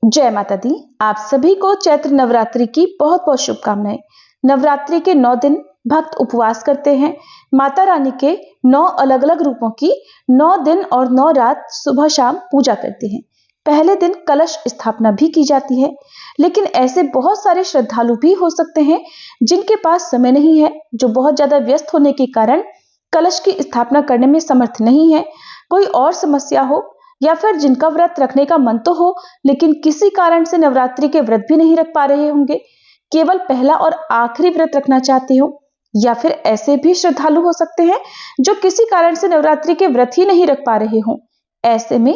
जय माता दी। आप सभी को चैत्र नवरात्रि की बहुत बहुत शुभकामनाएं। नवरात्रि के 9 दिन भक्त उपवास करते हैं। माता रानी के 9 अलग अलग रूपों की 9 दिन और 9 रात सुबह शाम पूजा करते हैं। पहले दिन कलश स्थापना भी की जाती है, लेकिन ऐसे बहुत सारे श्रद्धालु भी हो सकते हैं जिनके पास समय नहीं है, जो बहुत ज्यादा व्यस्त होने के कारण कलश की स्थापना करने में समर्थ नहीं है। कोई और समस्या हो या फिर जिनका व्रत रखने का मन तो हो, लेकिन किसी कारण से नवरात्रि के व्रत भी नहीं रख पा रहे होंगे, केवल पहला और आखिरी व्रत रखना चाहते हो, या फिर ऐसे भी श्रद्धालु हो सकते हैं जो किसी कारण से नवरात्रि के व्रत ही नहीं रख पा रहे हो। ऐसे में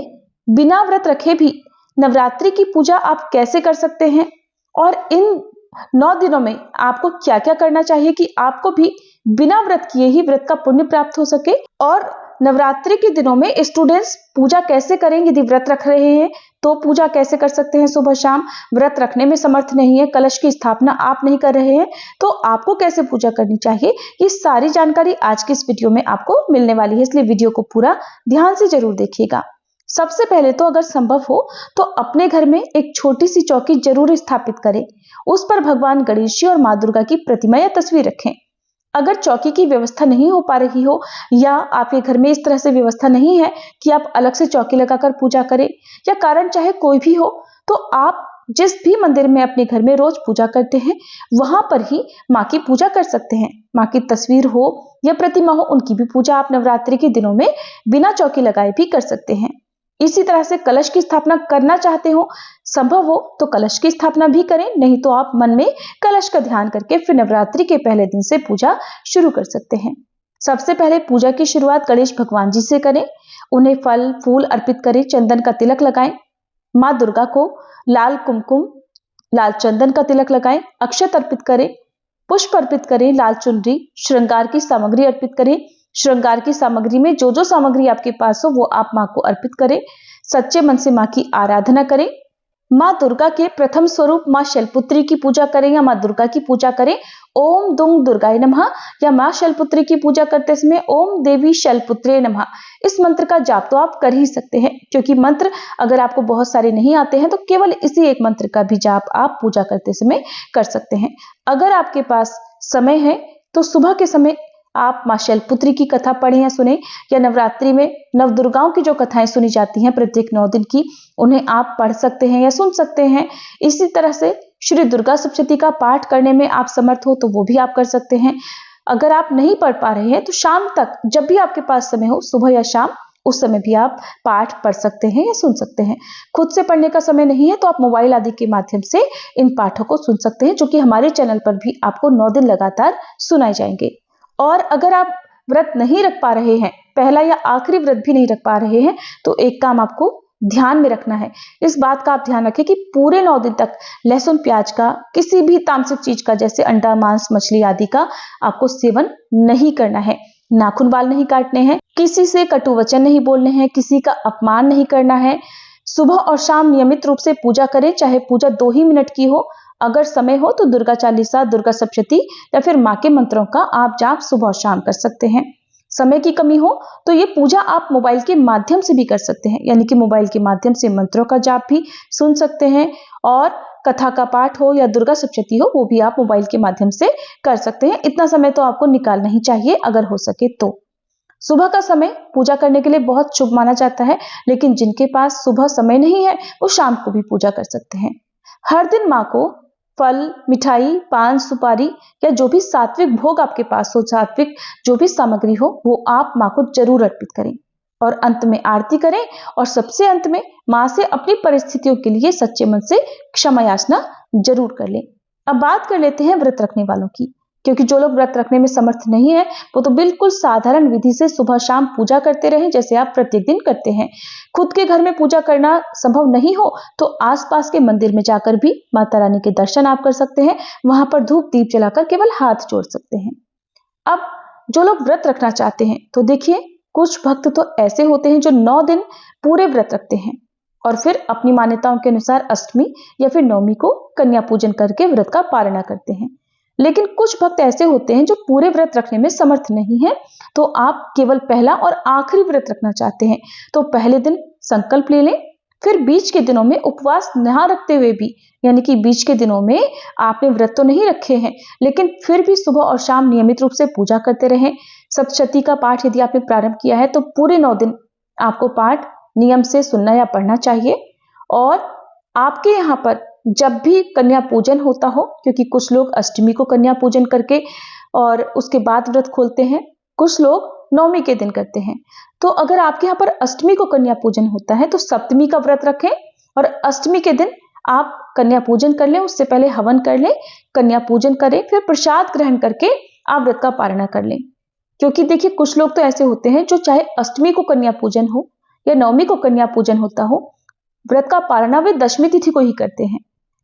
बिना व्रत रखे भी नवरात्रि की पूजा आप कैसे कर सकते हैं और इन 9 दिनों में आपको क्या क्या करना चाहिए कि आपको भी बिना व्रत किए ही व्रत का पुण्य प्राप्त हो सके। और नवरात्रि के दिनों में स्टूडेंट्स पूजा कैसे करेंगे, यदि व्रत रख रहे हैं तो पूजा कैसे कर सकते हैं सुबह शाम, व्रत रखने में समर्थ नहीं है, कलश की स्थापना आप नहीं कर रहे हैं तो आपको कैसे पूजा करनी चाहिए, ये सारी जानकारी आज की इस वीडियो में आपको मिलने वाली है, इसलिए वीडियो को पूरा ध्यान से जरूर देखिएगा। सबसे पहले तो अगर संभव हो तो अपने घर में एक छोटी सी चौकी जरूर स्थापित करें। उस पर भगवान गणेश जी और माँ दुर्गा की प्रतिमा या तस्वीर रखें। अगर चौकी की व्यवस्था नहीं हो पा रही हो या आपके घर में इस तरह से व्यवस्था नहीं है कि आप अलग से चौकी लगाकर पूजा करें, या कारण चाहे कोई भी हो, तो आप जिस भी मंदिर में अपने घर में रोज पूजा करते हैं वहां पर ही माँ की पूजा कर सकते हैं। माँ की तस्वीर हो या प्रतिमा हो, उनकी भी पूजा आप नवरात्रि के दिनों में बिना चौकी लगाए भी कर सकते हैं। इसी तरह से कलश की स्थापना करना चाहते हो, संभव हो तो कलश की स्थापना भी करें, नहीं तो आप मन में कलश का ध्यान करके फिर नवरात्रि के पहले दिन से पूजा शुरू कर सकते हैं। सबसे पहले पूजा की शुरुआत गणेश भगवान जी से करें। उन्हें फल फूल अर्पित करें, चंदन का तिलक लगाएं। माँ दुर्गा को लाल कुमकुम लाल चंदन का तिलक लगाएं, अक्षत अर्पित करें, पुष्प अर्पित करें, लाल चुनरी, श्रृंगार की सामग्री अर्पित करें। श्रृंगार की सामग्री में जो जो सामग्री आपके पास हो वो आप माँ को अर्पित करें। सच्चे मन से माँ की आराधना करें। माँ दुर्गा के प्रथम स्वरूप माँ शैलपुत्री की पूजा करें या माँ दुर्गा की पूजा करें। ओम दुंग दुर्गाय नमः, या माँ शैलपुत्री की पूजा करते समय ओम देवी शैलपुत्रे नमः, इस मंत्र का जाप तो आप कर ही सकते हैं, क्योंकि मंत्र अगर आपको बहुत सारे नहीं आते हैं तो केवल इसी एक मंत्र का भी जाप आप पूजा करते समय कर सकते हैं। अगर आपके पास समय है तो सुबह के समय आप माँ शैलपुत्री की कथा पढ़ें या सुने, या नवरात्रि में नव दुर्गाओं की जो कथाएं सुनी जाती हैं प्रत्येक 9 दिन की, उन्हें आप पढ़ सकते हैं या सुन सकते हैं। इसी तरह से श्री दुर्गा सप्तशती का पाठ करने में आप समर्थ हो तो वो भी आप कर सकते हैं। अगर आप नहीं पढ़ पा रहे हैं तो शाम तक जब भी आपके पास समय हो, सुबह या शाम, उस समय भी आप पाठ पढ़ सकते हैं या सुन सकते हैं। खुद से पढ़ने का समय नहीं है तो आप मोबाइल आदि के माध्यम से इन पाठों को सुन सकते हैं, जो कि हमारे चैनल पर भी आपको 9 दिन लगातार सुनाए जाएंगे। और अगर आप व्रत नहीं रख पा रहे हैं, पहला या आखिरी व्रत भी नहीं रख पा रहे हैं, तो एक काम आपको ध्यान में रखना है। इस बात का आप ध्यान रखें कि पूरे 9 दिन तक लहसुन प्याज का, किसी भी तामसिक चीज का जैसे अंडा मांस मछली आदि का आपको सेवन नहीं करना है। नाखून बाल नहीं काटने हैं, किसी से कटु वचन नहीं बोलने हैं, किसी का अपमान नहीं करना है। सुबह और शाम नियमित रूप से पूजा करें, चाहे पूजा 2 ही मिनट की हो। अगर समय हो तो दुर्गा चालीसा, दुर्गा सप्तशती या फिर माँ के मंत्रों का आप जाप सुबह और शाम कर सकते हैं। समय की कमी हो तो ये पूजा आप मोबाइल के माध्यम से भी कर सकते हैं, यानी कि मोबाइल के माध्यम से मंत्रों का जाप भी सुन सकते हैं, और कथा का पाठ हो या दुर्गा सप्तशती हो वो भी आप मोबाइल के माध्यम से कर सकते हैं। इतना समय तो आपको निकालना ही चाहिए अगर हो सके तो। सुबह का समय पूजा करने के लिए बहुत शुभ माना जाता है, लेकिन जिनके पास सुबह समय नहीं है वो शाम को भी पूजा कर सकते हैं। हर दिन माँ को फल, मिठाई, पान, सुपारी या जो भी सात्विक भोग आपके पास हो, सात्विक जो भी सामग्री हो, वो आप माँ को जरूर अर्पित करें। और अंत में आरती करें, और सबसे अंत में माँ से अपनी परिस्थितियों के लिए सच्चे मन से क्षमा याचना जरूर कर लें। अब बात कर लेते हैं व्रत रखने वालों की, क्योंकि जो लोग व्रत रखने में समर्थ नहीं है वो तो बिल्कुल साधारण विधि से सुबह शाम पूजा करते रहें जैसे आप प्रत्येक दिन करते हैं। खुद के घर में पूजा करना संभव नहीं हो तो आसपास के मंदिर में जाकर भी माता रानी के दर्शन आप कर सकते हैं, वहां पर धूप दीप जलाकर केवल हाथ जोड़ सकते हैं। अब जो लोग व्रत रखना चाहते हैं तो देखिए, कुछ भक्त तो ऐसे होते हैं जो 9 दिन पूरे व्रत रखते हैं और फिर अपनी मान्यताओं के अनुसार अष्टमी या फिर नवमी को कन्या पूजन करके व्रत का पालना करते हैं। लेकिन कुछ भक्त ऐसे होते हैं जो पूरे व्रत रखने में समर्थ नहीं है, तो आप केवल पहला और आखिरी व्रत रखना चाहते हैं तो पहले दिन संकल्प ले लें, फिर बीच के दिनों में उपवास न रखते हुए भी, यानी कि बीच के दिनों में आपने व्रत तो नहीं रखे हैं, लेकिन फिर भी सुबह और शाम नियमित रूप से पूजा करते रहें। सप्तशती का पाठ यदि आपने प्रारंभ किया है तो पूरे 9 दिन आपको पाठ नियम से सुनना या पढ़ना चाहिए। और आपके यहाँ पर जब भी कन्या पूजन होता हो, क्योंकि कुछ लोग अष्टमी को कन्या पूजन करके और उसके बाद व्रत खोलते हैं, कुछ लोग नवमी के दिन करते हैं, तो अगर आपके यहाँ पर अष्टमी को कन्या पूजन होता है तो सप्तमी का व्रत रखें और अष्टमी के दिन आप कन्या पूजन कर लें। उससे पहले हवन कर लें, कन्या पूजन करें, फिर प्रसाद ग्रहण करके आप व्रत का पारण कर लें। क्योंकि देखिए कुछ लोग तो ऐसे होते हैं जो चाहे अष्टमी को कन्या पूजन हो या नवमी को कन्या पूजन होता हो, व्रत का पारणा वे दशमी तिथि को ही करते हैं,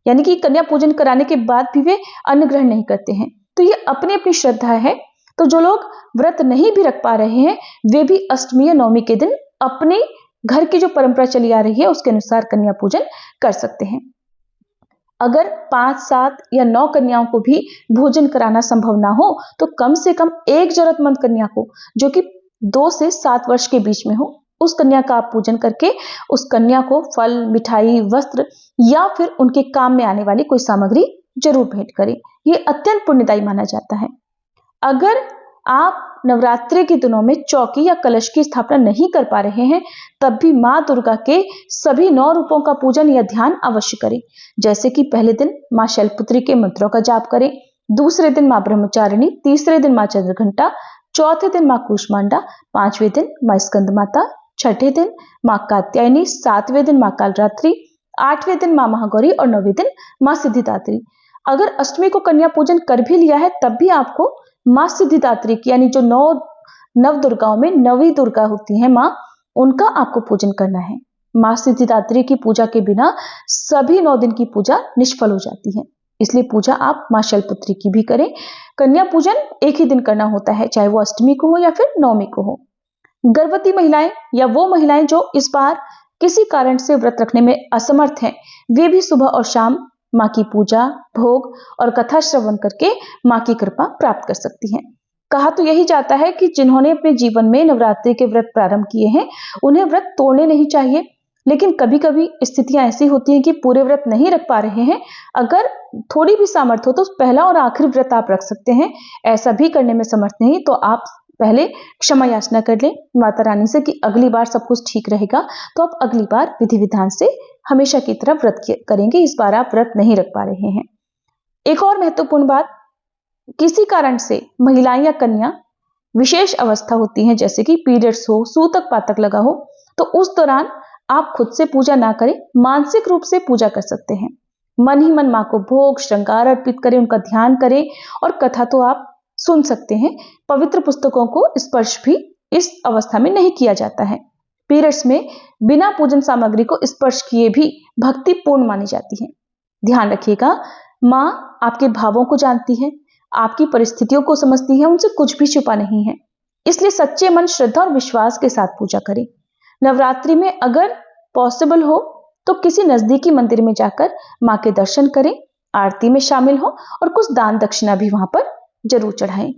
यानी कि कन्या पूजन कराने के बाद भी वे अन्न ग्रहण नहीं करते हैं। तो ये अपनी अपनी श्रद्धा है। तो जो लोग व्रत नहीं भी रख पा रहे हैं वे भी अष्टमी या नवमी के दिन अपने घर की जो परंपरा चली आ रही है उसके अनुसार कन्या पूजन कर सकते हैं। अगर 5, 7 या 9 कन्याओं को भी भोजन कराना संभव ना हो तो कम से कम एक जरूरतमंद कन्या को, जो कि 2 से 7 वर्ष के बीच में हो, उस कन्या का आप पूजन करके उस कन्या को फल, मिठाई, वस्त्र या फिर उनके काम में आने वाली कोई सामग्री जरूर भेंट करें। यह अत्यंत पुण्यदायी माना जाता है। अगर आप नवरात्रि के दिनों में चौकी या कलश की स्थापना नहीं कर पा रहे हैं तब भी मां दुर्गा के सभी 9 रूपों का पूजन या ध्यान अवश्य करें। जैसे कि पहले दिन मां शैलपुत्री के मंत्रों का जाप करें, दूसरे दिन मां ब्रह्मचारिणी, तीसरे दिन मां चंद्रघंटा, चौथे दिन मां कूष्मांडा, 5वें दिन मां स्कंद माता, छठे दिन मां कात्यायनी, 7वें दिन मां कालरात्रि, 8वें दिन मां महागौरी और 9वें दिन मां सिद्धिदात्री। अगर अष्टमी को कन्या पूजन कर भी लिया है तब भी आपको मां सिद्धिदात्री की, यानी जो 9 दुर्गाओं में 9वीं दुर्गा होती है मां, उनका आपको पूजन करना है। मां सिद्धिदात्री की पूजा के बिना सभी 9 दिन की पूजा निष्फल हो जाती है, इसलिए पूजा आप मां शैलपुत्री की भी करें। कन्या पूजन एक ही दिन करना होता है, चाहे वो अष्टमी को हो या फिर नवमी को हो। गर्भवती महिलाएं या वो महिलाएं जो इस बार किसी कारण से व्रत रखने में असमर्थ हैं, वे भी सुबह और शाम मां की पूजा, भोग और कथा श्रवण करके मां की कृपा प्राप्त कर सकती हैं। कहा तो यही जाता है कि जिन्होंने अपने जीवन में नवरात्रि के व्रत प्रारंभ किए हैं उन्हें व्रत तोड़ने नहीं चाहिए, लेकिन कभी कभी स्थितियां ऐसी होती हैं कि पूरे व्रत नहीं रख पा रहे हैं। अगर थोड़ी भी सामर्थ्य हो तो पहला और आखिरी व्रत आप रख सकते हैं। ऐसा भी करने में समर्थ नहीं तो आप पहले क्षमा याचना कर लें माता रानी से कि अगली बार सब कुछ ठीक रहेगा, तो आप अगली बार विधि विधान से हमेशा की तरह व्रत करेंगे। इस बार आप व्रत नहीं रख पा रहे हैं। एक और महत्वपूर्ण बात, किसी कारण से महिलाएं या कन्या विशेष अवस्था होती हैं, जैसे कि पीरियड्स हो, सूतक पातक लगा हो, तो उस दौरान आप खुद से पूजा ना करें, मानसिक रूप से पूजा कर सकते हैं। मन ही मन मां को भोग श्रृंगार अर्पित करें, उनका ध्यान करें और कथा तो आप सुन सकते हैं। पवित्र पुस्तकों को स्पर्श भी इस अवस्था में नहीं किया जाता है। पीरियड्स में बिना पूजन सामग्री को स्पर्श किए भी भक्ति पूर्ण मानी जाती है। ध्यान रखिएगा, मां आपके भावों को जानती है, आपकी परिस्थितियों को समझती है, उनसे कुछ भी छुपा नहीं है। इसलिए सच्चे मन, श्रद्धा और विश्वास के साथ पूजा करें। नवरात्रि में अगर पॉसिबल हो तो किसी नजदीकी मंदिर में जाकर मां के दर्शन करें, आरती में शामिल हो और कुछ दान दक्षिणा भी वहां पर जरूर चढ़ाएं।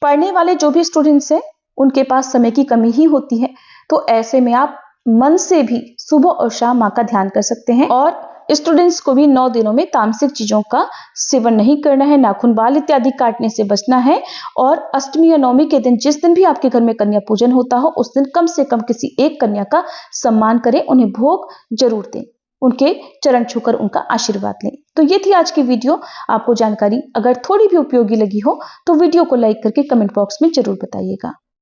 पढ़ने वाले जो भी स्टूडेंट्स हैं उनके पास समय की कमी ही होती है, तो ऐसे में आप मन से भी सुबह और शाम मां का ध्यान कर सकते हैं। और स्टूडेंट्स को भी 9 दिनों में तामसिक चीजों का सेवन नहीं करना है, नाखून बाल इत्यादि काटने से बचना है। और अष्टमी या नवमी के दिन, जिस दिन भी आपके घर में कन्या पूजन होता हो, उस दिन कम से कम किसी एक कन्या का सम्मान करें, उन्हें भोग जरूर दें, उनके चरण छूकर उनका आशीर्वाद लें। तो ये थी आज की वीडियो। आपको जानकारी अगर थोड़ी भी उपयोगी लगी हो तो वीडियो को लाइक करके कमेंट बॉक्स में जरूर बताइएगा।